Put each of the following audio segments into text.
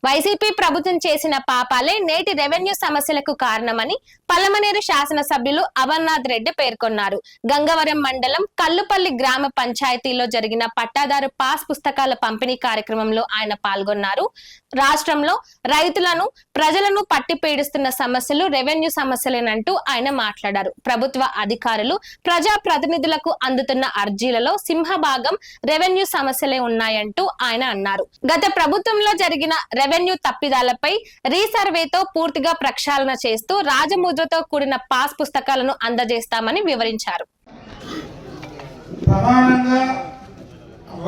YCP ప్రభుత్వం చేసిన పాపాలే నేటి రెవెన్యూ సమస్యలకు కారణమని పల్లమనేరు శాసనసభ్యులు అమర్నాథ్ రెడ్డి పేర్కొన్నారు. గంగవరం మండలం కల్లుపల్లి గ్రామ పంచాయతీలో జరిగిన పట్టాదారు పాస్ పుస్తకాల పంపిణీ కార్యక్రమంలో ఆయన పాల్గొన్నారు. రాష్ట్రంలో రైతులను ప్రజలను పట్టి పీడిస్తున్న సమస్యలు రెవెన్యూ సమస్యలేనంటూ ఆయన మాట్లాడారు. ప్రభుత్వ అధికారులు ప్రజా ప్రతినిధులకు అందుతున్న అర్జీలలో సింహభాగం రెవెన్యూ సమస్యలే ఉన్నాయంటూ ఆయన అన్నారు. గత ప్రభుత్వంలో జరిగిన రెవెన్యూ తప్పిదాలపై రీసర్వేతో పూర్తిగా ప్రక్షాళన చేస్తూ రాజముద్రతో కూడిన పాస్ పుస్తకాలను అందజేస్తామని వివరించారు. ప్రధానంగా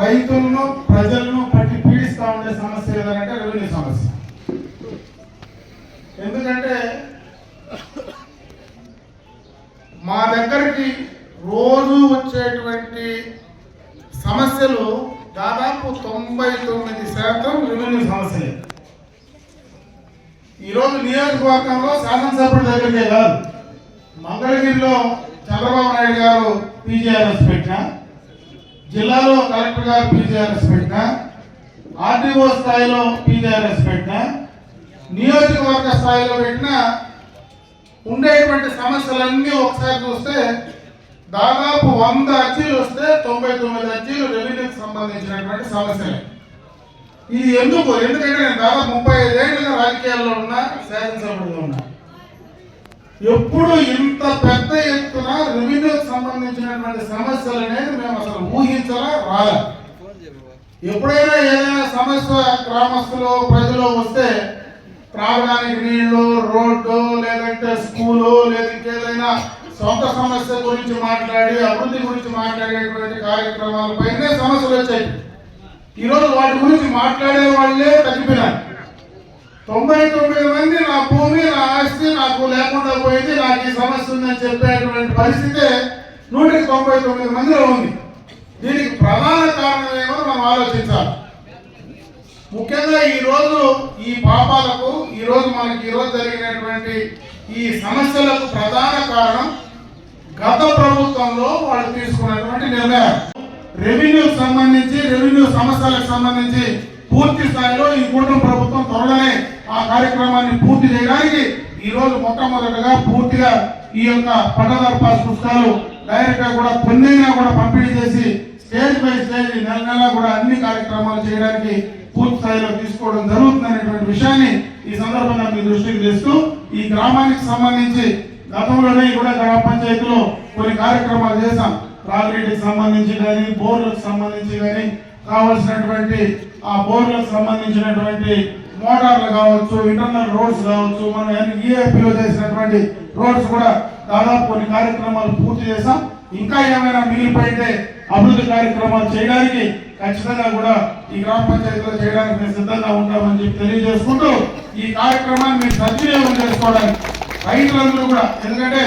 రైతులను ప్రజలను పట్టి పీడిస్తూ ఉండే సమస్య ఏదంటే రెవెన్యూ సమస్య. ఎందుకంటే మా దగ్గరికి రోజు వచ్చేటువంటి సమస్యలు దాదాపు 99% రెవెన్యూ సమస్యలే. ఈరోజు నియోజకవర్గంలో శాసనసభ్యుల దగ్గరికే కాదు, మంగళగిరిలో చంద్రబాబు నాయుడు గారు పీజీఆర్ఎస్ పెట్టినా, జిల్లాలో కలెక్టర్ గారు పీజీఆర్ఎస్ పెట్టినా, ఆర్టీఓ స్థాయిలో పీజీఆర్ఎస్ పెట్టినా, నియోజకవర్గ స్థాయిలో పెట్టినా ఉండేటువంటి సమస్యలన్నీ ఒకసారి చూస్తే దాదాపు 100 అర్జీలు వస్తే 99 అర్జీలు రెవెన్యూకి సంబంధించినటువంటి సమస్యలే. ఇది ఎందుకంటే నేను దాదాపు 35 ఏళ్ళుగా రాజకీయాల్లో ఉన్నా, శాసనసభ్యులుగా ఉన్నా. ఎప్పుడు ఇంత పెద్ద ఎత్తున రెవెన్యూకి సంబంధించినటువంటి సమస్యలు అనేది మేము అసలు ఊహించలా రాలే. ఎప్పుడైనా ఏదైనా సమస్య గ్రామస్తులు ప్రజలు వస్తే త్రాగడానికి నీళ్లు, రోడ్డు, లేదంటే స్కూలు, లేదా ఇంకేదైనా సొంత సమస్య గురించి మాట్లాడి అభివృద్ధి గురించి మాట్లాడేటువంటి కార్యక్రమాలపైనే సమస్యలు వచ్చాయి. ఈరోజు వాటి గురించి మాట్లాడే వాళ్ళే తగ్గిపోయినారు. 99 మంది నా భూమి, నా ఆస్తి నాకు లేకుండా పోయింది, నాకు ఈ సమస్య ఉందని చెప్పేటువంటి పరిస్థితి 199 మందిలో ఉంది. దీనికి ప్రధాన కారణం ఏమో మనం ఆలోచించాలి. ముఖ్యంగా ఈరోజు ఈ పాపాలకు, మనకి జరిగినటువంటి ఈ సమస్యలకు ప్రధాన కారణం గత ప్రభుత్వంలో వాళ్ళు తీసుకున్నటువంటి నిర్ణయాలు. రెవెన్యూకి సంబంధించి, రెవెన్యూ సమస్యలకు సంబంధించి పూర్తి స్థాయిలో ఈ కూటమి ప్రభుత్వం త్వరలోనే ఆ కార్యక్రమాన్ని పూర్తి చేయడానికి ఈరోజు మొట్టమొదటిగా పూర్తిగా ఈ యొక్క పట్టాదారు పాస్ పుస్తకాలు డైరెక్ట్ గా కూడా పొందినా కూడా పంపిణీ చేసి స్టేజ్ బై స్టేజ్ నెల కూడా అన్ని కార్యక్రమాలు చేయడానికి పూర్తి స్థాయిలో తీసుకోవడం జరుగుతుందనేటువంటి విషయాన్ని ఈ సందర్భంగా మీ దృష్టికి తెస్తూ, ఈ గ్రామానికి సంబంధించి గతంలోనే కూడా గ్రామ పంచాయతీలో కొన్ని కార్యక్రమాలు చేశాం. రాగిరెడ్డికి సంబంధించి కానీ, బోర్లకు సంబంధించి కానీ, కావాల్సినటువంటి ఆ బోర్లకు సంబంధించినటువంటి మోటార్లు కావచ్చు, ఇంటర్నల్ రోడ్స్ కావచ్చు, మనం ఈఏపీలో చేసినటువంటి రోడ్స్ కూడా దాదాపు కొన్ని కార్యక్రమాలు పూర్తి చేశాం. ఇంకా ఏమైనా మిగిలిపోయితే అభివృద్ధి కార్యక్రమాలు చేయడానికి ఖచ్చితంగా కూడా ఈ గ్రామ పంచాయతీలో చేయడానికి మేము సిద్ధంగా ఉంటామని చెప్పి తెలియజేసుకుంటూ, ఈ కార్యక్రమాన్ని మీరు సద్వినియోగం చేసుకోవడానికి రైతులందరూ కూడా, ఎందుకంటే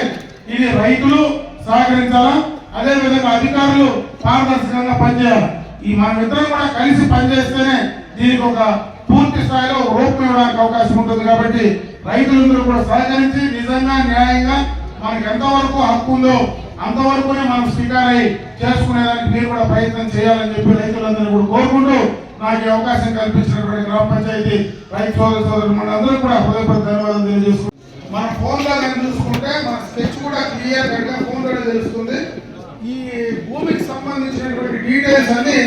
ఇది రైతులు సహకరించాలా, అదేవిధంగా అధికారులు పారదర్శకంగా పనిచేయాలి. ఈ మనమిద్దరం కూడా కలిసి పనిచేస్తేనే దీనికి ఒక పూర్తి స్థాయిలో రూపం ఇవ్వడానికి అవకాశం ఉంటుంది. కాబట్టి రైతులందరూ కూడా సహకరించి నిజంగా న్యాయంగా మనకి ఎంతవరకు హక్కు ఉందో అంతవరకునే మనం స్వీకారై చేసుకునేదానికి మీరు కూడా ప్రయత్నం చేయాలని చెప్పి రైతులందరూ కూడా కోరుకుంటూ, నాకు ఈ అవకాశం కల్పించినటువంటి గ్రామ పంచాయతీ రైతు సోదరు మనందరూ కూడా హృదయపూర్వక ధన్యవాదాలు తెలియజేసుకుంటాం. మన ఫోన్లో చూసుకుంటే మన స్కెచ్ కూడా క్లియర్ గా ఫోన్లోనే తెలుస్తుంది. ఈ భూమికి సంబంధించినటువంటి డీటెయిల్స్ అన్ని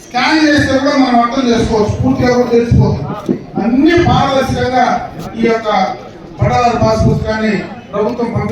స్కాన్ చేస్తే కూడా మనం అర్థం చేసుకోవచ్చు, పూర్తిగా కూడా తెలిసిపోతుంది. అన్ని పారదర్శకంగా ఈ యొక్క పట్టాదారు పాస్ పుస్తకాన్ని ప్రభుత్వం పంపిణీ